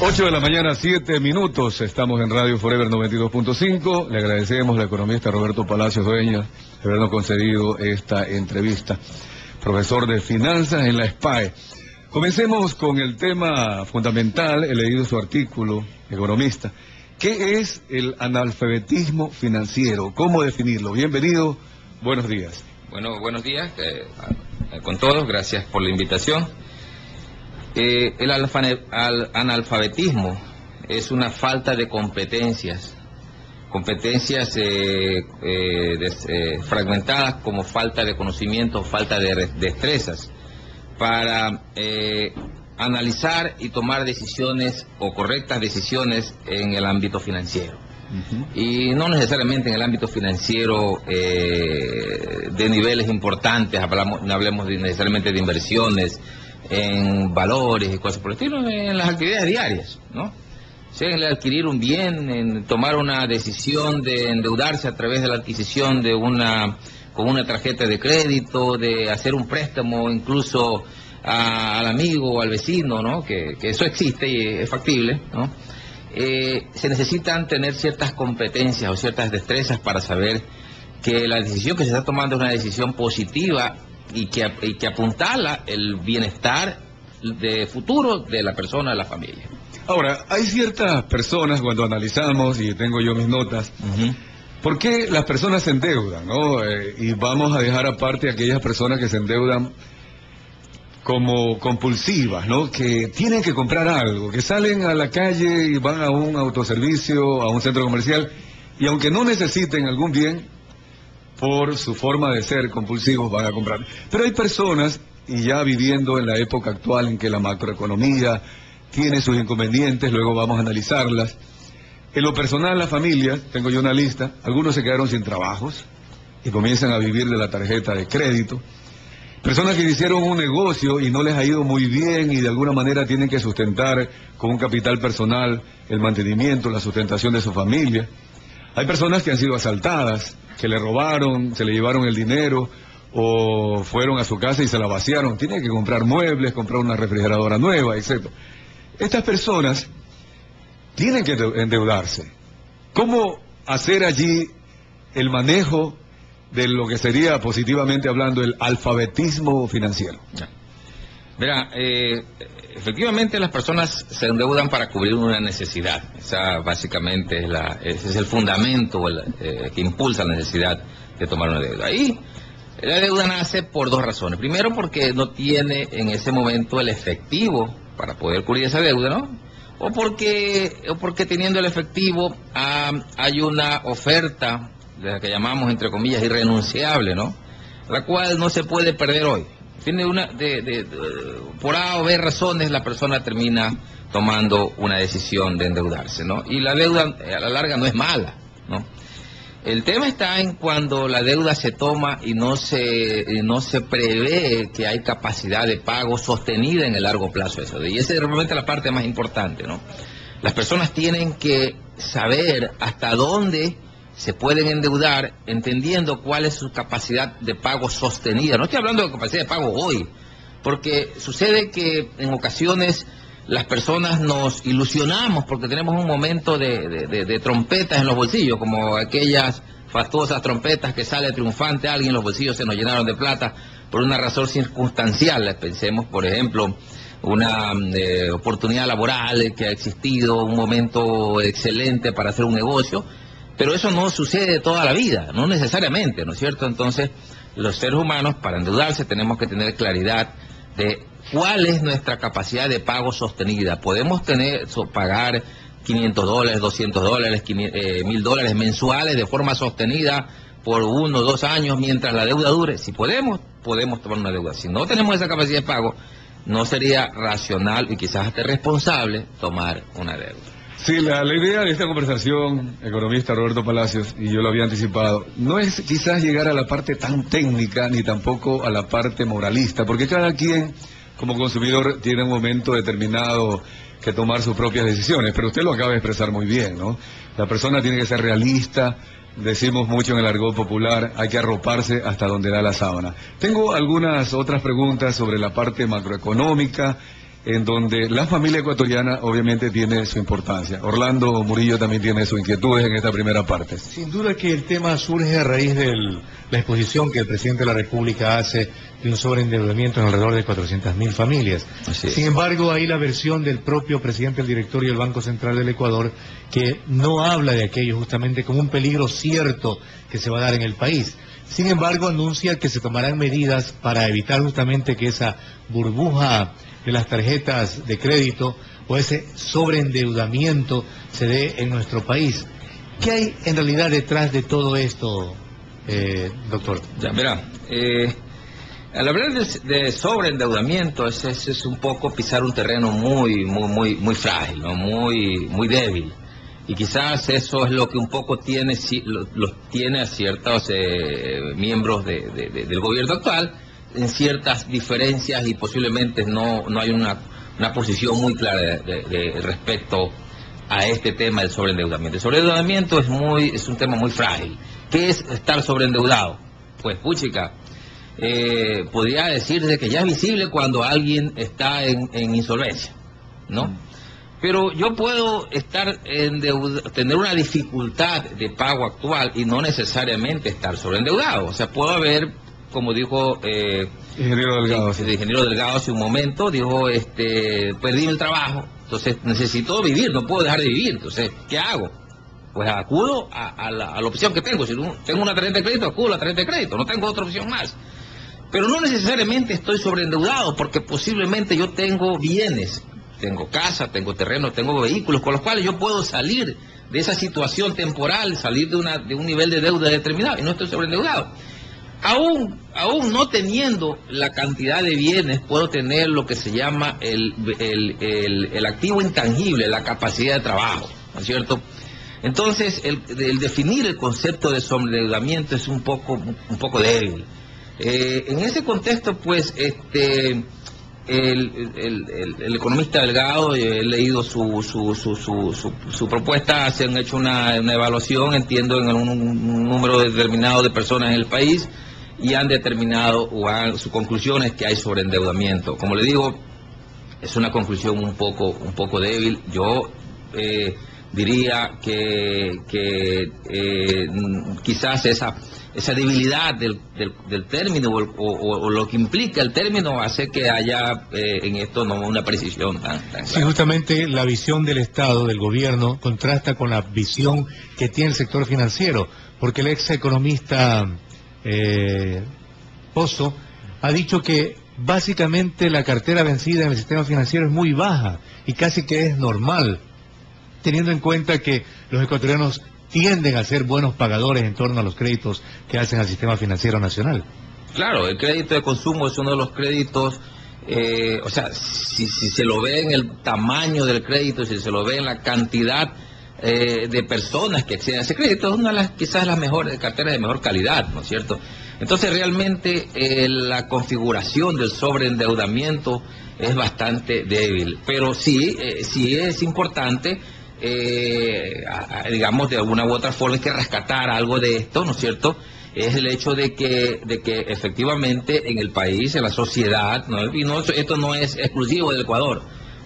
8 de la mañana, 7 minutos. Estamos en Radio Forever 92.5. Le agradecemos al economista Roberto Palacios Dueñas de habernos concedido esta entrevista. Profesor de Finanzas en la SPAE. Comencemos con el tema fundamental. He leído su artículo, economista. ¿Qué es el analfabetismo financiero? ¿Cómo definirlo? Bienvenido, buenos días. Bueno, buenos días con todos, gracias por la invitación. El analfabetismo es una falta de competencias fragmentadas como falta de conocimiento, falta de destrezas para analizar y tomar decisiones o correctas decisiones en el ámbito financiero. Y no necesariamente en el ámbito financiero de niveles importantes, no hablemos necesariamente de inversiones, en valores y cosas por el estilo, en las actividades diarias, ¿no? O sea, en el adquirir un bien, en tomar una decisión de endeudarse a través de la adquisición de con una tarjeta de crédito, de hacer un préstamo incluso al amigo o al vecino, ¿no? Que eso existe y es factible, ¿no? Se necesitan tener ciertas competencias o ciertas destrezas para saber que la decisión que se está tomando es una decisión positiva y que apuntala el bienestar de futuro de la persona, de la familia. Ahora, hay ciertas personas, cuando analizamos, y tengo yo mis notas, ¿por qué las personas se endeudan, no? Y vamos a dejar aparte a aquellas personas que se endeudan como compulsivas, ¿no? Que tienen que comprar algo, que salen a la calle y van a un autoservicio, a un centro comercial, y aunque no necesiten algún bien, por su forma de ser compulsivos van a comprar. Pero hay personas, y ya viviendo en la época actual en que la macroeconomía tiene sus inconvenientes, luego vamos a analizarlas. En lo personal, las familias, tengo yo una lista, algunos se quedaron sin trabajos y comienzan a vivir de la tarjeta de crédito. Personas que hicieron un negocio y no les ha ido muy bien y de alguna manera tienen que sustentar con un capital personal el mantenimiento, la sustentación de su familia. Hay personas que han sido asaltadas, que le robaron, se le llevaron el dinero o fueron a su casa y se la vaciaron. Tienen que comprar muebles, comprar una refrigeradora nueva, etc. Estas personas tienen que endeudarse. ¿Cómo hacer allí el manejo de lo que sería, positivamente hablando, el alfabetismo financiero? Verá, efectivamente las personas se endeudan para cubrir una necesidad. Esa básicamente ese es el fundamento que impulsa la necesidad de tomar una deuda. Y la deuda nace por dos razones. Primero, porque no tiene en ese momento el efectivo para poder cubrir esa deuda, ¿no? O porque teniendo el efectivo hay una oferta, de la que llamamos entre comillas irrenunciable, ¿no? La cual no se puede perder hoy. Tiene por A o B razones la persona termina tomando una decisión de endeudarse, ¿no? Y la deuda a la larga no es mala, ¿no? El tema está en cuando la deuda se toma y no se prevé que hay capacidad de pago sostenida en el largo plazo de eso. Y esa es realmente la parte más importante, ¿no? Las personas tienen que saber hasta dónde se pueden endeudar, entendiendo cuál es su capacidad de pago sostenida. No estoy hablando de capacidad de pago hoy, porque sucede que en ocasiones las personas nos ilusionamos porque tenemos un momento de trompetas en los bolsillos, como aquellas fastuosas trompetas que sale triunfante alguien, los bolsillos se nos llenaron de plata por una razón circunstancial. Pensemos, por ejemplo, una oportunidad laboral que ha existido, un momento excelente para hacer un negocio. Pero eso no sucede toda la vida, no necesariamente, ¿no es cierto? Entonces, los seres humanos, para endeudarse, tenemos que tener claridad de cuál es nuestra capacidad de pago sostenida. Podemos pagar $500, $200, $1.000 mensuales de forma sostenida por 1 o 2 años mientras la deuda dure. Si podemos tomar una deuda. Si no tenemos esa capacidad de pago, no sería racional y quizás hasta responsable tomar una deuda. Sí, la idea de esta conversación, economista Roberto Palacios, y yo lo había anticipado, no es quizás llegar a la parte tan técnica ni tampoco a la parte moralista, porque cada quien como consumidor tiene un momento determinado que tomar sus propias decisiones, pero usted lo acaba de expresar muy bien, ¿no? La persona tiene que ser realista, decimos mucho en el argot popular, hay que arroparse hasta donde da la sábana. Tengo algunas otras preguntas sobre la parte macroeconómica en donde la familia ecuatoriana obviamente tiene su importancia. Orlando Murillo también tiene sus inquietudes en esta primera parte. Sin duda que el tema surge a raíz de la exposición que el presidente de la República hace de un sobreendeudamiento en alrededor de 400.000 familias. Sin embargo, hay la versión del propio presidente del directorio del Banco Central del Ecuador que no habla de aquello justamente como un peligro cierto que se va a dar en el país. Sin embargo, anuncia que se tomarán medidas para evitar justamente que esa burbuja de las tarjetas de crédito o ese sobreendeudamiento se dé en nuestro país. ¿Qué hay en realidad detrás de todo esto, doctor? Ya, mira, al hablar de sobreendeudamiento, es un poco pisar un terreno muy frágil, ¿no? muy débil. Y quizás eso es lo que un poco tiene a ciertos miembros del gobierno actual, en ciertas diferencias, y posiblemente no hay una posición muy clara respecto a este tema del sobreendeudamiento. El sobreendeudamiento es un tema muy frágil. ¿Qué es estar sobreendeudado? Pues, puchica, podría decirse que ya es visible cuando alguien está en insolvencia, ¿no? Pero yo puedo tener una dificultad de pago actual y no necesariamente estar sobreendeudado. O sea, puedo haber, como dijo Ingeniero Delgado, el ingeniero Delgado hace un momento, dijo, perdí el trabajo, entonces necesito vivir, no puedo dejar de vivir. Entonces, ¿qué hago? Pues acudo a la opción que tengo. Si tengo una tarjeta de crédito, acudo a la tarjeta de crédito, no tengo otra opción más. Pero no necesariamente estoy sobreendeudado, porque posiblemente yo tengo bienes. Tengo casa, tengo terreno, tengo vehículos con los cuales yo puedo salir de esa situación temporal, salir de un nivel de deuda determinado, y no estoy sobreendeudado. Aún no teniendo la cantidad de bienes, puedo tener lo que se llama el activo intangible, la capacidad de trabajo, ¿no es cierto? Entonces, el definir el concepto de sobreendeudamiento es un poco débil. En ese contexto, pues, el economista Delgado, he leído su propuesta, se han hecho una evaluación, entiendo, en un número determinado de personas en el país, y han determinado, su conclusión es que hay sobreendeudamiento. Como le digo, es una conclusión un poco débil. Yo diría que quizás esa debilidad del término o lo que implica el término hace que haya en esto no una precisión tan clara. Sí, justamente la visión del Estado, del gobierno, contrasta con la visión que tiene el sector financiero, porque el ex economista Pozo ha dicho que básicamente la cartera vencida en el sistema financiero es muy baja y casi que es normal, teniendo en cuenta que los ecuatorianos tienden a ser buenos pagadores en torno a los créditos que hacen al sistema financiero nacional. Claro, el crédito de consumo es uno de los créditos, o sea, si se lo ve en el tamaño del crédito, si se lo ve en la cantidad de personas que acceden a ese crédito, es una de las, quizás las mejores carteras de mejor calidad, ¿no es cierto? Entonces realmente la configuración del sobreendeudamiento es bastante débil, pero sí es importante, digamos, de alguna u otra forma hay que rescatar algo de esto, ¿no es cierto? Es el hecho de que efectivamente en el país, en la sociedad, esto no es exclusivo del Ecuador,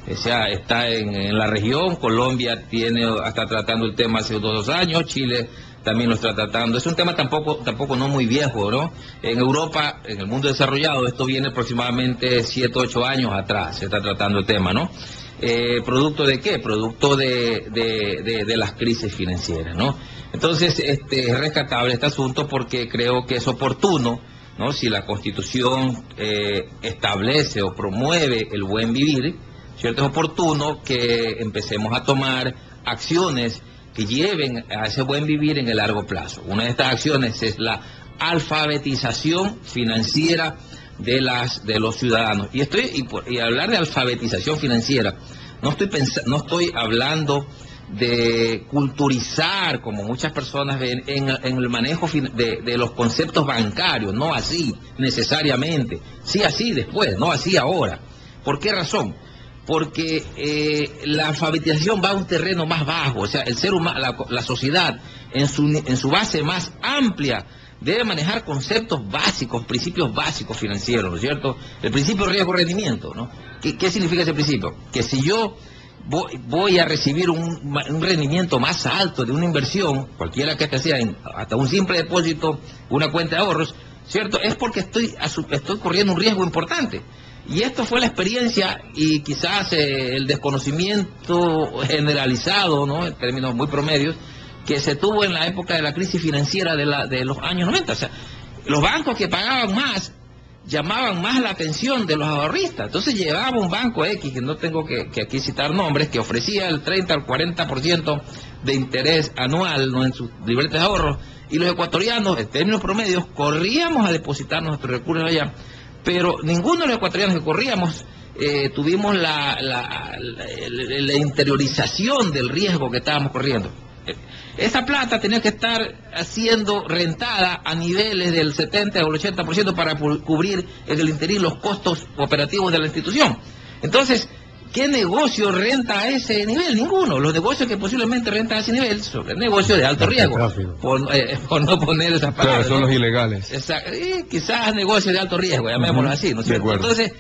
o sea, está en la región. Colombia está tratando el tema hace 2 años, Chile también lo está tratando. Es un tema tampoco no muy viejo, ¿no? En Europa, en el mundo desarrollado, esto viene aproximadamente 7, 8 años atrás, se está tratando el tema, ¿no? ¿Producto de qué? Producto de las crisis financieras, ¿no? Entonces, es rescatable este asunto porque creo que es oportuno, ¿no? Si la Constitución establece o promueve el buen vivir, ¿cierto? Es oportuno que empecemos a tomar acciones que lleven a ese buen vivir en el largo plazo. Una de estas acciones es la alfabetización financiera de los ciudadanos. Y hablar de alfabetización financiera, no estoy hablando de culturizar, como muchas personas ven, en el manejo de los conceptos bancarios, no así necesariamente, sí así después, no así ahora. ¿Por qué razón? Porque la alfabetización va a un terreno más bajo, o sea, el ser humano, la sociedad, en su base más amplia, debe manejar conceptos básicos, principios básicos financieros, ¿no es cierto? El principio riesgo-rendimiento, ¿no? ¿Qué significa ese principio? Que si yo voy a recibir un rendimiento más alto de una inversión, cualquiera que esta sea, hasta un simple depósito, una cuenta de ahorros, ¿cierto? Es porque estoy corriendo un riesgo importante. Y esto fue la experiencia y quizás el desconocimiento generalizado, ¿no? En términos muy promedios, que se tuvo en la época de la crisis financiera de los años 90. O sea, los bancos que pagaban más llamaban más la atención de los ahorristas. Entonces llegaba un banco X, que no tengo que aquí citar nombres, que ofrecía el 30 al 40% de interés anual, ¿no?, en sus libretas de ahorros, y los ecuatorianos, en términos promedios, corríamos a depositar nuestros recursos allá, pero ninguno de los ecuatorianos que corríamos tuvimos la interiorización del riesgo que estábamos corriendo. Esa plata tenía que estar siendo rentada a niveles del 70 o el 80% para cubrir en el interín los costos operativos de la institución. Entonces, ¿qué negocio renta a ese nivel? Ninguno. Los negocios que posiblemente rentan a ese nivel son negocios de alto riesgo. Por no poner esas palabras. Claro, son los ilegales. Exacto. Quizás negocios de alto riesgo, llamémoslo así, ¿no es cierto? Entonces,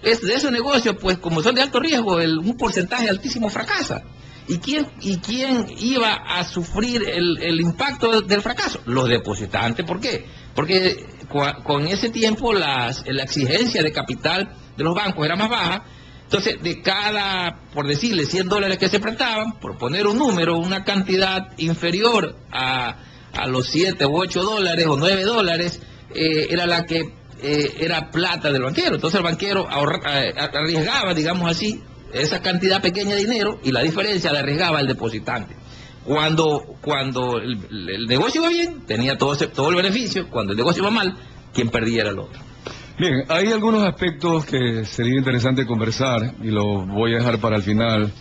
de esos negocios, pues como son de alto riesgo, un porcentaje altísimo fracasa. ¿Y quién iba a sufrir el impacto del fracaso? Los depositantes. ¿Por qué? Porque con ese tiempo la exigencia de capital de los bancos era más baja. Entonces, de cada, por decirle, $100 que se prestaban, por poner un número, una cantidad inferior a los $7 u $8 o $9, era la que era plata del banquero. Entonces el banquero arriesgaba, digamos así, esa cantidad pequeña de dinero, y la diferencia la arriesgaba el depositante. Cuando el negocio iba bien, tenía todo el beneficio. Cuando el negocio iba mal, quien perdía era el otro. Bien, hay algunos aspectos que sería interesante conversar, y lo voy a dejar para el final,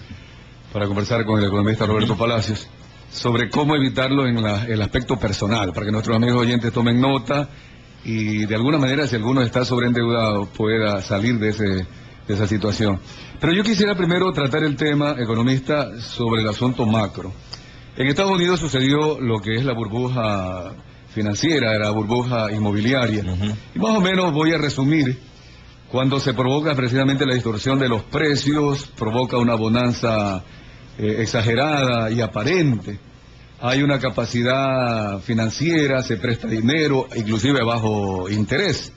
para conversar con el economista Roberto Palacios, sobre cómo evitarlo en el aspecto personal, para que nuestros amigos oyentes tomen nota y de alguna manera, si alguno está sobreendeudado, pueda salir de esa situación. Pero yo quisiera primero tratar el tema, economista, sobre el asunto macro. En Estados Unidos sucedió lo que es la burbuja financiera, la burbuja inmobiliaria. Y más o menos voy a resumir: cuando se provoca precisamente la distorsión de los precios, provoca una bonanza exagerada y aparente. Hay una capacidad financiera, se presta dinero, inclusive bajo interés.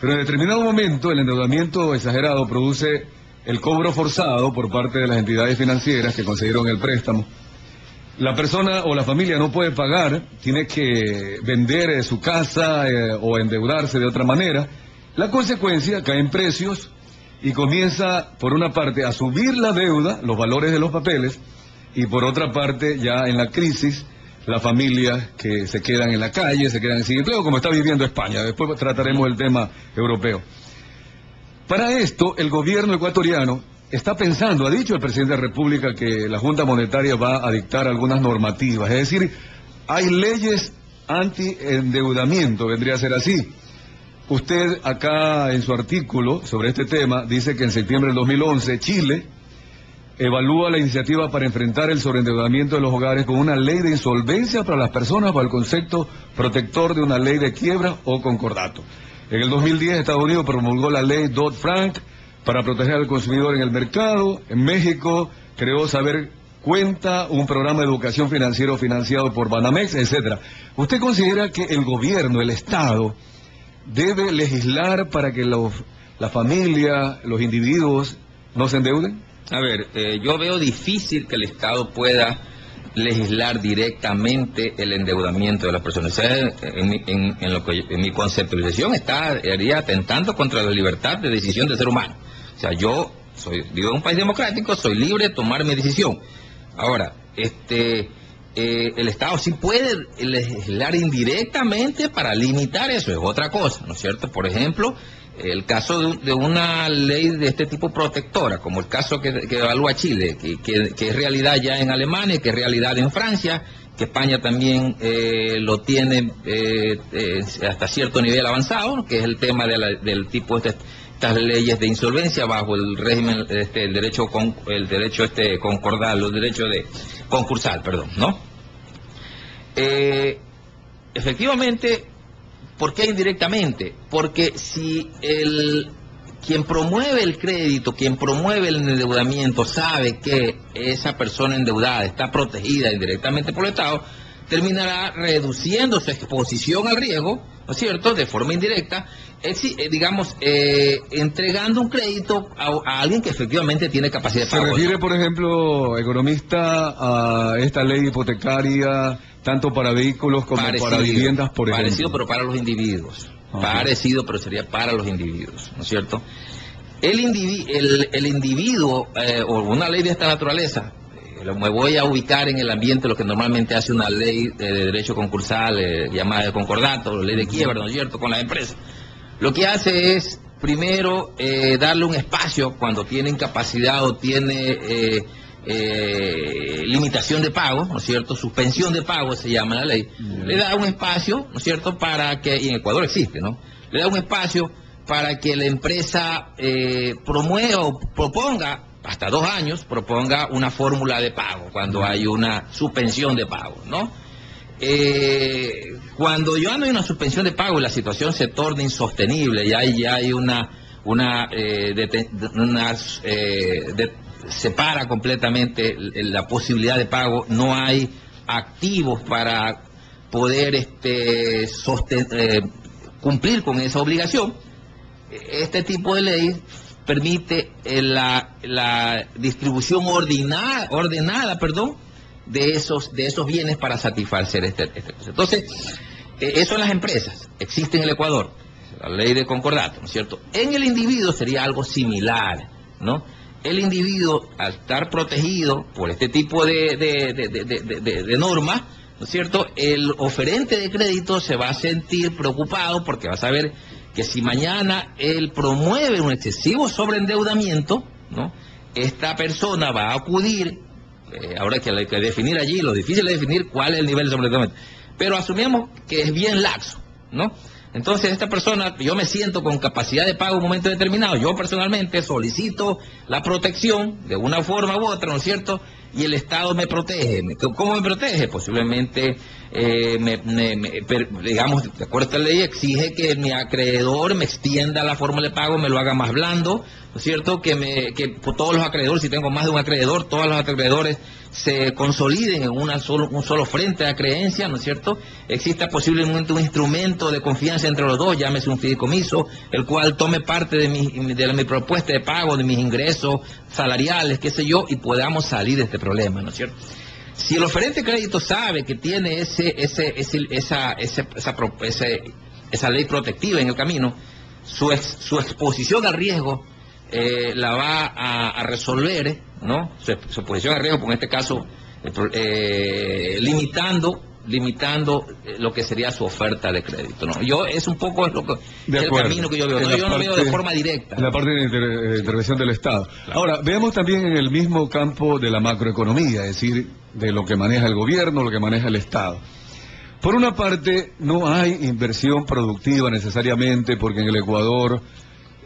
Pero en determinado momento el endeudamiento exagerado produce el cobro forzado por parte de las entidades financieras que concedieron el préstamo. La persona o la familia no puede pagar, tiene que vender su casa o endeudarse de otra manera. La consecuencia, caen precios y comienza, por una parte, a subir la deuda, los valores de los papeles, y por otra parte, ya en la crisis, las familias que se quedan en la calle, se quedan sin empleo, como está viviendo España. Después trataremos el tema europeo. Para esto, el gobierno ecuatoriano está pensando, ha dicho el presidente de la República, que la Junta Monetaria va a dictar algunas normativas. Es decir, hay leyes anti-endeudamiento, vendría a ser así. Usted acá en su artículo sobre este tema dice que en septiembre del 2011 Chile evalúa la iniciativa para enfrentar el sobreendeudamiento de los hogares con una ley de insolvencia para las personas bajo el concepto protector de una ley de quiebra o concordato. En el 2010 Estados Unidos promulgó la ley Dodd-Frank para proteger al consumidor en el mercado. En México creó Saber Cuenta, un programa de educación financiero financiado por Banamex, etcétera. ¿Usted considera que el gobierno, el Estado, debe legislar para que la familia, los individuos no se endeuden? A ver, yo veo difícil que el Estado pueda legislar directamente el endeudamiento de las personas. O sea, en mi conceptualización estaría atentando contra la libertad de decisión del ser humano. O sea, yo vivo en un país democrático, soy libre de tomar mi decisión. Ahora, el Estado sí puede legislar indirectamente para limitar eso, es otra cosa, ¿no es cierto? Por ejemplo, el caso de una ley de este tipo protectora, como el caso que evalúa Chile, que es realidad ya en Alemania, que es realidad en Francia, que España también lo tiene hasta cierto nivel avanzado, ¿no?, que es el tema del tipo estas leyes de insolvencia bajo el régimen, el derecho concordal, los derechos de concursal, perdón, ¿no? efectivamente, ¿por qué indirectamente? Porque si quien promueve el crédito, quien promueve el endeudamiento, sabe que esa persona endeudada está protegida indirectamente por el Estado, terminará reduciendo su exposición al riesgo, ¿no es cierto?, de forma indirecta, entregando un crédito a alguien que efectivamente tiene capacidad de pago. ¿Se refiere, por ejemplo, economista, a esta ley hipotecaria, tanto para vehículos como para viviendas, por ejemplo? Parecido, pero para los individuos. Parecido, pero sería para los individuos, ¿no es cierto? El individuo, o una ley de esta naturaleza, me voy a ubicar en el ambiente lo que normalmente hace una ley de derecho concursal, llamada de concordato, ley de quiebra, ¿no es cierto?, con las empresas. Lo que hace es, primero, darle un espacio cuando tiene incapacidad o tiene limitación de pago, ¿no es cierto?, suspensión de pago se llama la ley. Le da un espacio, ¿no es cierto?, para que, y en Ecuador existe, ¿no?, le da un espacio para que la empresa promueva o proponga, hasta 2 años, proponga una fórmula de pago cuando hay una suspensión de pago, ¿no? Cuando ya no hay una suspensión de pago y la situación se torna insostenible, ya hay separa completamente la posibilidad de pago, no hay activos para poder cumplir con esa obligación. Este tipo de ley permite la distribución ordenada, de esos bienes para satisfacer este proceso. Entonces, eso en las empresas existe en el Ecuador, la ley de concordato, ¿no es cierto? En el individuo sería algo similar, ¿no? El individuo, al estar protegido por este tipo de normas, ¿no es cierto?, el oferente de crédito se va a sentir preocupado porque va a saber que si mañana él promueve un excesivo sobreendeudamiento, ¿no?, esta persona va a acudir, ahora hay que definir allí, lo difícil es definir cuál es el nivel de sobreendeudamiento, pero asumimos que es bien laxo, ¿no? Entonces esta persona, yo me siento con capacidad de pago en un momento determinado, yo personalmente solicito la protección de una forma u otra, ¿no es cierto?, y el Estado me protege. ¿Cómo me protege? Posiblemente, digamos, de acuerdo a esta ley, exige que mi acreedor me extienda la fórmula de pago, me lo haga más blando, ¿no es cierto?, que todos los acreedores, si tengo más de un acreedor, todos los acreedores se consoliden en un solo frente de creencia, ¿no es cierto? Exista posiblemente un instrumento de confianza entre los dos, llámese un fideicomiso, el cual tome parte de mi propuesta de pago, de mis ingresos salariales, qué sé yo, y podamos salir de este problema, ¿no es cierto? Si el oferente de crédito sabe que tiene esa ley protectiva en el camino, su exposición al riesgo la va a resolver, ¿no? Su exposición al riesgo, en este caso, limitando lo que sería su oferta de crédito, ¿no? Es un poco el camino que yo veo, ¿no? Yo no veo de forma directa. En la parte de intervención del Estado. Claro. Ahora, veamos también en el mismo campo de la macroeconomía, es decir, de lo que maneja el gobierno, lo que maneja el Estado. Por una parte, no hay inversión productiva necesariamente, porque en el Ecuador,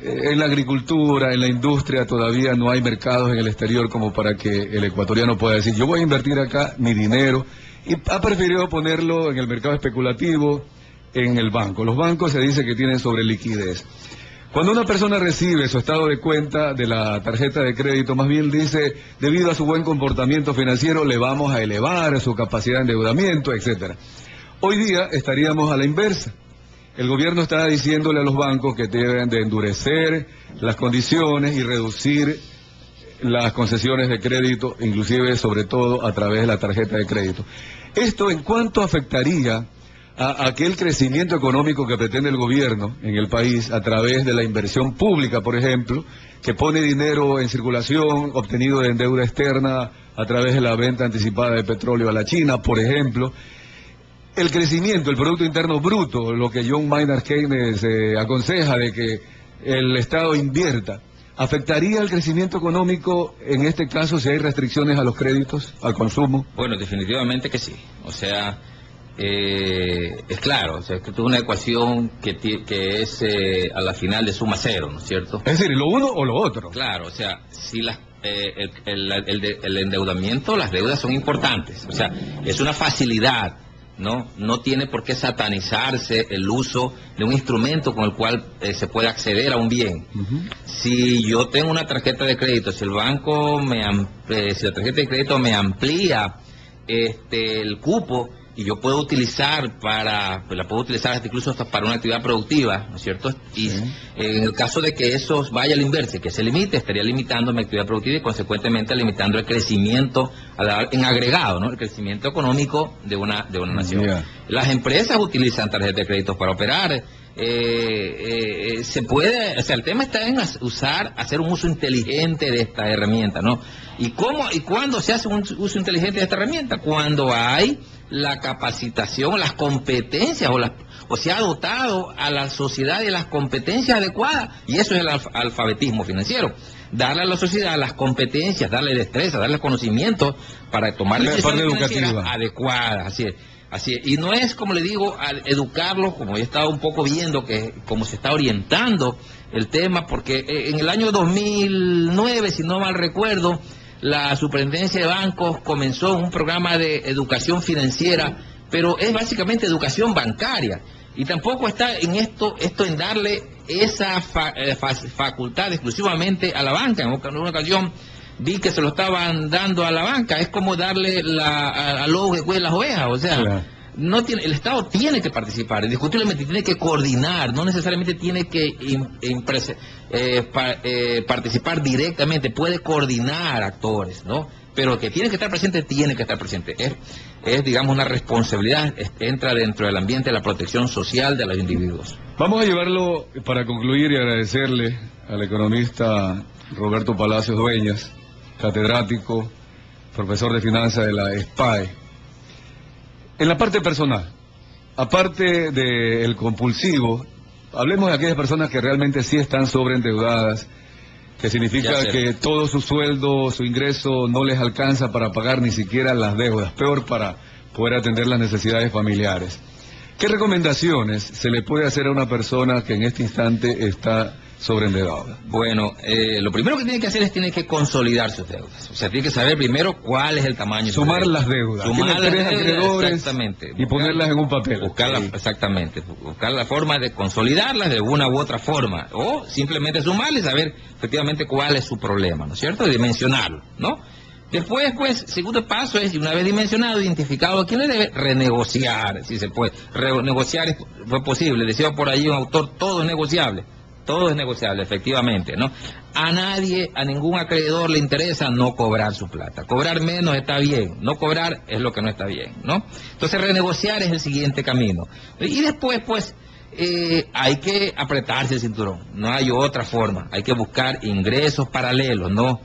en la agricultura, en la industria, todavía no hay mercados en el exterior como para que el ecuatoriano pueda decir, yo voy a invertir acá mi dinero, y ha preferido ponerlo en el mercado especulativo, en el banco. Los bancos se dice que tienen sobreliquidez. Cuando una persona recibe su estado de cuenta de la tarjeta de crédito, más bien dice, debido a su buen comportamiento financiero, le vamos a elevar su capacidad de endeudamiento, etcétera. Hoy día estaríamos a la inversa. El gobierno está diciéndole a los bancos que deben de endurecer las condiciones y reducir las concesiones de crédito, inclusive, sobre todo, a través de la tarjeta de crédito. ¿Esto en cuánto afectaría a aquel crecimiento económico que pretende el gobierno en el país a través de la inversión pública, por ejemplo, que pone dinero en circulación obtenido de deuda externa a través de la venta anticipada de petróleo a la China, por ejemplo? El crecimiento, el Producto Interno Bruto, lo que John Maynard Keynes aconseja de que el Estado invierta, ¿afectaría el crecimiento económico en este caso si hay restricciones a los créditos, al consumo? Bueno, definitivamente que sí. O sea, es claro, o sea, que es una ecuación que es a la final de suma cero, ¿no es cierto? Es decir, lo uno o lo otro. Claro, o sea, si el endeudamiento, las deudas son importantes, o sea, es una facilidad No tiene por qué satanizarse el uso de un instrumento con el cual se puede acceder a un bien. Si yo tengo una tarjeta de crédito, si el banco si la tarjeta de crédito me amplía el cupo, y yo puedo utilizar la puedo utilizar hasta incluso hasta para una actividad productiva, ¿no es cierto? Y en el caso de que eso vaya al inverso, que se limite, estaría limitando mi actividad productiva y consecuentemente limitando el crecimiento en agregado, ¿no? El crecimiento económico de una nación. Las empresas utilizan tarjetas de crédito para operar. Se puede, o sea, el tema está en hacer un uso inteligente de esta herramienta, ¿no? ¿Y cuándo se hace un uso inteligente de esta herramienta? Cuando hay la capacitación, las competencias, o se ha dotado a la sociedad de las competencias adecuadas, y eso es el alfabetismo financiero. Darle a la sociedad las competencias, darle destreza, darle conocimientos para tomar decisiones financieras adecuadas, así es. Así es. Y no es, como le digo, al educarlos, como he estado un poco viendo que como se está orientando el tema, porque en el año 2009, si no mal recuerdo, la Superintendencia de Bancos comenzó un programa de educación financiera, pero es básicamente educación bancaria. Y tampoco está en esto en darle esa facultad exclusivamente a la banca. En una ocasión vi que se lo estaban dando a la banca. Es como darle al lobo que cuide las ovejas, o sea... el Estado tiene que participar, indiscutiblemente tiene que coordinar, no necesariamente tiene que participar directamente, puede coordinar actores, ¿no? Pero que tiene que estar presente, tiene que estar presente. Es digamos, una responsabilidad, entra dentro del ambiente de la protección social de los individuos. Vamos a llevarlo, para concluir, y agradecerle al economista Roberto Palacios Dueñas, catedrático, profesor de finanzas de la SPAE. En la parte personal, aparte del compulsivo, hablemos de aquellas personas que realmente sí están sobreendeudadas, que significa que todo su sueldo, su ingreso no les alcanza para pagar ni siquiera las deudas, peor para poder atender las necesidades familiares. ¿Qué recomendaciones se le puede hacer a una persona que en este instante está sobreendeudada? Bueno, lo primero que tiene que hacer es tiene que consolidar sus deudas. O sea, tiene que saber primero cuál es el tamaño. Sumar las deudas. Sumar las deudas, acreedores, exactamente. Y ponerlas en un papel. Exactamente. Buscar la forma de consolidarlas de una u otra forma. O simplemente sumarles y saber efectivamente cuál es su problema, ¿no es cierto? Dimensionarlo, ¿no? Después, pues, segundo paso es, una vez dimensionado, identificado a quién le debe, renegociar, si se puede. Renegociar fue posible. Decía por ahí un autor, todo es negociable. Todo es negociable, efectivamente, ¿no? A nadie, a ningún acreedor le interesa no cobrar su plata. Cobrar menos está bien, no cobrar es lo que no está bien, ¿no? Entonces, renegociar es el siguiente camino. Y después, pues, hay que apretarse el cinturón, no hay otra forma. Hay que buscar ingresos paralelos, ¿no?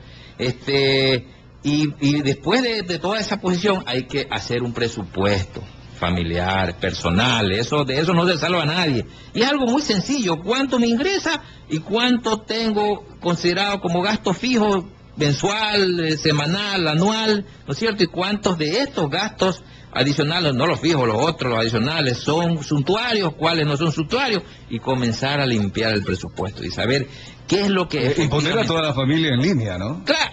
Y después de toda esa posición hay que hacer un presupuesto familiar, personal, de eso no se salva a nadie. Y es algo muy sencillo, cuánto me ingresa y cuánto tengo considerado como gasto fijo, mensual, semanal, anual, ¿no es cierto? Y cuántos de estos gastos adicionales, no los fijos, los otros, los adicionales, son suntuarios, cuáles no son suntuarios, y comenzar a limpiar el presupuesto y saber qué es lo que... Y poner a toda la familia en línea, ¿no? Claro,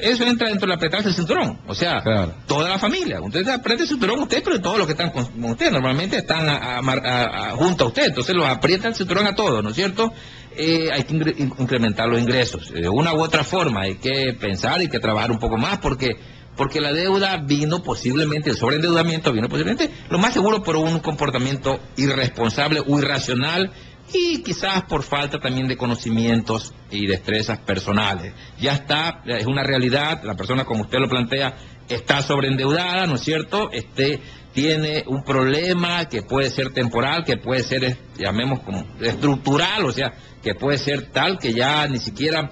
eso entra dentro de apretarse el cinturón, o sea, toda la familia. Usted aprieta el cinturón usted, pero todos los que están con usted normalmente están junto a usted, entonces los aprieta el cinturón a todos, ¿no es cierto? Hay que incrementar los ingresos, de una u otra forma, hay que pensar, hay que trabajar un poco más, porque la deuda vino posiblemente, el sobreendeudamiento vino posiblemente, lo más seguro por un comportamiento irresponsable o irracional, y quizás por falta también de conocimientos y destrezas personales. Ya está, es una realidad, la persona, como usted lo plantea, está sobreendeudada, ¿no es cierto? Tiene un problema que puede ser temporal, que puede ser, llamemos como estructural, o sea, que puede ser tal que ya ni siquiera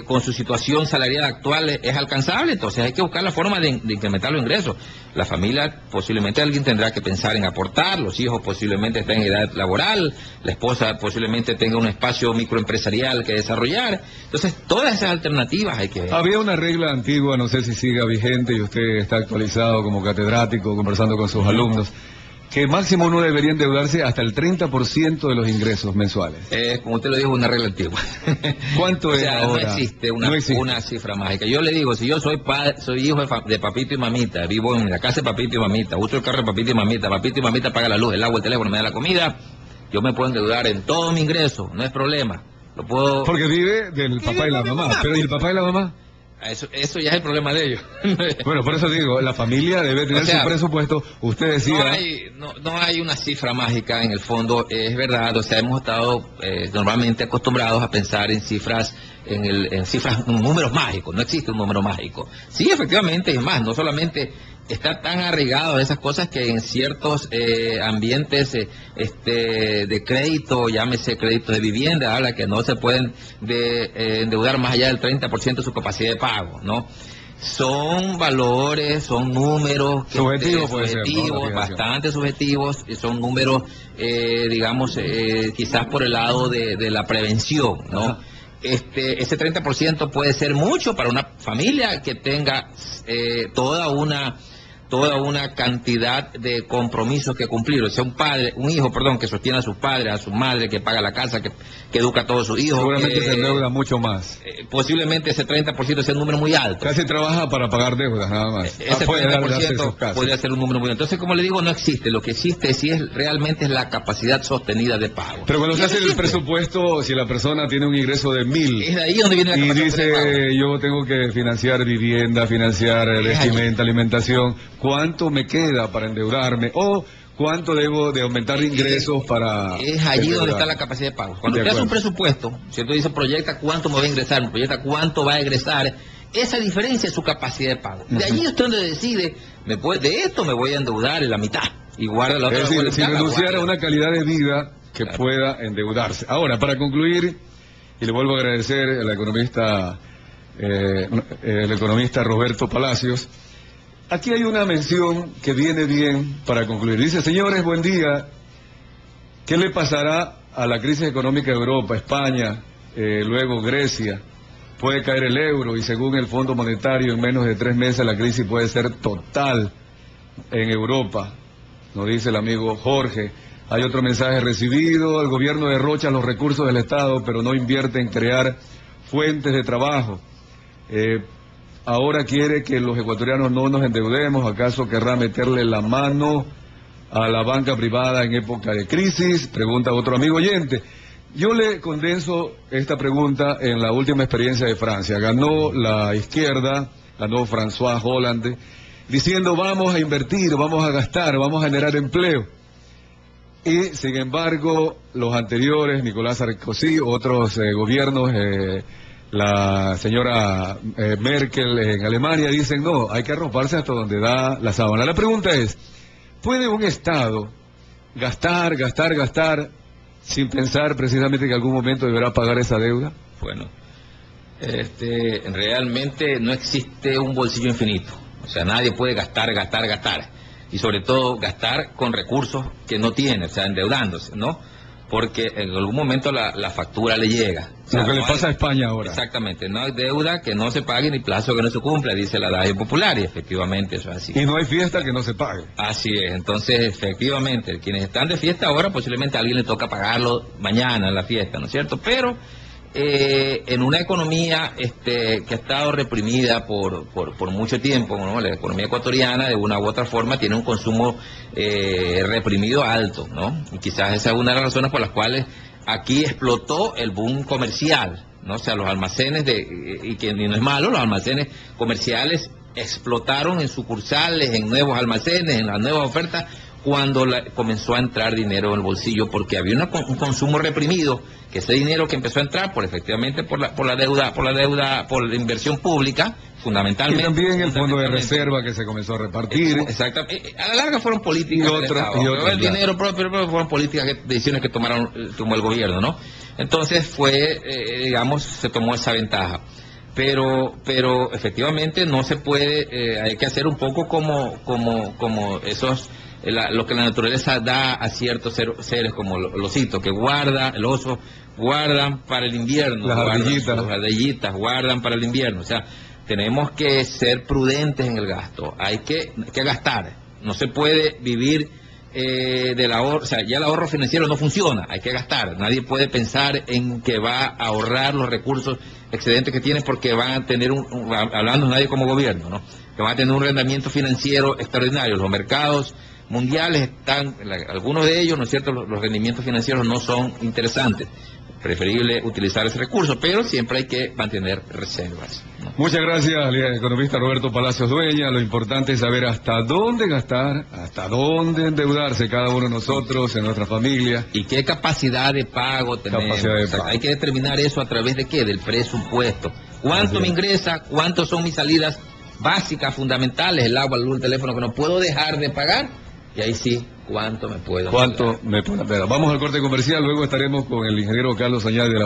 con su situación salarial actual es alcanzable. Entonces hay que buscar la forma de incrementar los ingresos. La familia, posiblemente alguien tendrá que pensar en aportar, los hijos posiblemente estén en edad laboral, la esposa posiblemente tenga un espacio microempresarial que desarrollar. Entonces todas esas alternativas hay que ver. Había una regla antigua, no sé si siga vigente, y usted está actualizado como catedrático, conversando con sus alumnos, que máximo uno debería endeudarse hasta el 30% de los ingresos mensuales. Como usted lo dijo, una regla antigua. ¿Cuánto es ahora? No existe una cifra mágica. Yo le digo, si yo soy hijo de papito y mamita, vivo en la casa de papito y mamita, uso el carro de papito y mamita paga la luz, el agua, el teléfono, me da la comida, yo me puedo endeudar en todo mi ingreso, no es problema. Lo puedo... Porque vive del papá y la mamá. Pero ¿y el papá y la mamá? Eso ya es el problema de ellos. Bueno, por eso digo, la familia debe tener su presupueso. Usted decía... No hay una cifra mágica en el fondo, es verdad. O sea, hemos estado normalmente acostumbrados a pensar en cifras, en números mágicos. No existe un número mágico. Sí, efectivamente, es más, no solamente está tan arraigado a esas cosas que en ciertos ambientes de crédito, llámese crédito de vivienda, habla que no se pueden endeudar más allá del 30% de su capacidad de pago, ¿no? Son valores, son números subjetivos, bastante subjetivos, y son números, digamos, quizás por el lado de la prevención, ¿no? Ajá. Ese 30% puede ser mucho para una familia que tenga toda una cantidad de compromisos que cumplir. O sea, un hijo, que sostiene a sus padres, a su madre, que paga la casa, que educa a todos sus hijos. Seguramente se endeuda mucho más. Posiblemente ese 30% es un número muy alto. Casi trabaja para pagar deudas, nada más. Ese 30% podría ser un número muy alto. Entonces, como le digo, no existe. Lo que existe realmente es la capacidad sostenida de pago. Pero cuando se hace el presupuesto, si la persona tiene un ingreso de 1.000... Es de ahí donde viene la capacidad de pago. Y dice, yo tengo que financiar vivienda, financiar vestimenta, alimentación... ¿Cuánto me queda para endeudarme? ¿O cuánto debo de aumentar ingresos para...? Es allí donde está la capacidad de pago. Cuando usted hace un presupuesto, si usted dice proyecta cuánto me va a ingresar, proyecta cuánto va a egresar, esa diferencia es su capacidad de pago. De allí usted donde decide, de esto me voy a endeudar en la mitad. Y guarda la otra. Es decir, si renunciar a una calidad de vida que pueda endeudarse. Ahora, para concluir, y le vuelvo a agradecer al economista, el economista Roberto Palacios. Aquí hay una mención que viene bien para concluir. Dice, señores, buen día. ¿Qué le pasará a la crisis económica de Europa, España, luego Grecia? Puede caer el euro y según el Fondo Monetario en menos de 3 meses la crisis puede ser total en Europa, nos dice el amigo Jorge. Hay otro mensaje recibido, el gobierno derrocha los recursos del Estado pero no invierte en crear fuentes de trabajo. Ahora quiere que los ecuatorianos no nos endeudemos, ¿acaso querrá meterle la mano a la banca privada en época de crisis? Pregunta otro amigo oyente. Yo le condenso esta pregunta en la última experiencia de Francia. Ganó la izquierda, ganó François Hollande, diciendo vamos a invertir, vamos a gastar, vamos a generar empleo. Y sin embargo, los anteriores, Nicolás Sarkozy, otros gobiernos... la señora Merkel en Alemania dicen no, hay que arroparse hasta donde da la sábana. La pregunta es, ¿puede un Estado gastar sin pensar precisamente que en algún momento deberá pagar esa deuda? Bueno, realmente no existe un bolsillo infinito. O sea, nadie puede gastar. Y sobre todo gastar con recursos que no tiene, o sea, endeudándose, ¿no? Porque en algún momento la factura le llega. O sea, lo que le pasa a España ahora. Exactamente, no hay deuda que no se pague ni plazo que no se cumpla, dice el adagio popular, y efectivamente eso es así. Y no hay fiesta que no se pague. Así es, entonces efectivamente, quienes están de fiesta ahora, posiblemente a alguien le toca pagarlo mañana en la fiesta, ¿no es cierto? Pero en una economía que ha estado reprimida por mucho tiempo, ¿no? La economía ecuatoriana de una u otra forma tiene un consumo reprimido alto, ¿no? Y quizás esa es una de las razones por las cuales aquí explotó el boom comercial, ¿no? O sea, los almacenes y no es malo, los almacenes comerciales explotaron en sucursales, en nuevos almacenes, en las nuevas ofertas, cuando comenzó a entrar dinero en el bolsillo, porque había un consumo reprimido, que ese dinero que empezó a entrar efectivamente por la deuda, por la inversión pública, fundamentalmente. Y también el fondo de reserva que se comenzó a repartir. Exactamente. A la larga fueron políticas el dinero propio fueron políticas, decisiones que tomó el gobierno, ¿no? Entonces digamos, se tomó esa ventaja. Pero efectivamente no se puede, hay que hacer un poco como esos... lo que la naturaleza da a ciertos seres como el osito, que el oso guardan para el invierno, las ardillitas guardan para el invierno. O sea, tenemos que ser prudentes en el gasto, hay que gastar, no se puede vivir del ahorro, o sea, ya el ahorro financiero no funciona, hay que gastar. Nadie puede pensar en que va a ahorrar los recursos excedentes que tiene porque van a tener hablando nadie como gobierno, ¿no? Que van a tener un rendimiento financiero extraordinario. Los mercados mundiales están, algunos de ellos, ¿no es cierto?, los rendimientos financieros no son interesantes. Preferible utilizar ese recurso, pero siempre hay que mantener reservas, ¿no? Muchas gracias al economista Roberto Palacios Dueña. Lo importante es saber hasta dónde gastar, hasta dónde endeudarse cada uno de nosotros, en nuestra familia. Y qué capacidad de pago tenemos. O sea, hay que determinar eso a través de qué, del presupuesto. ¿Cuánto me ingresa? ¿Cuántos son mis salidas básicas, fundamentales? El agua, la luz, el teléfono, que no puedo dejar de pagar. Y ahí sí, ¿cuánto me puedo pagar? Vamos al corte comercial, luego estaremos con el ingeniero Carlos Añade de la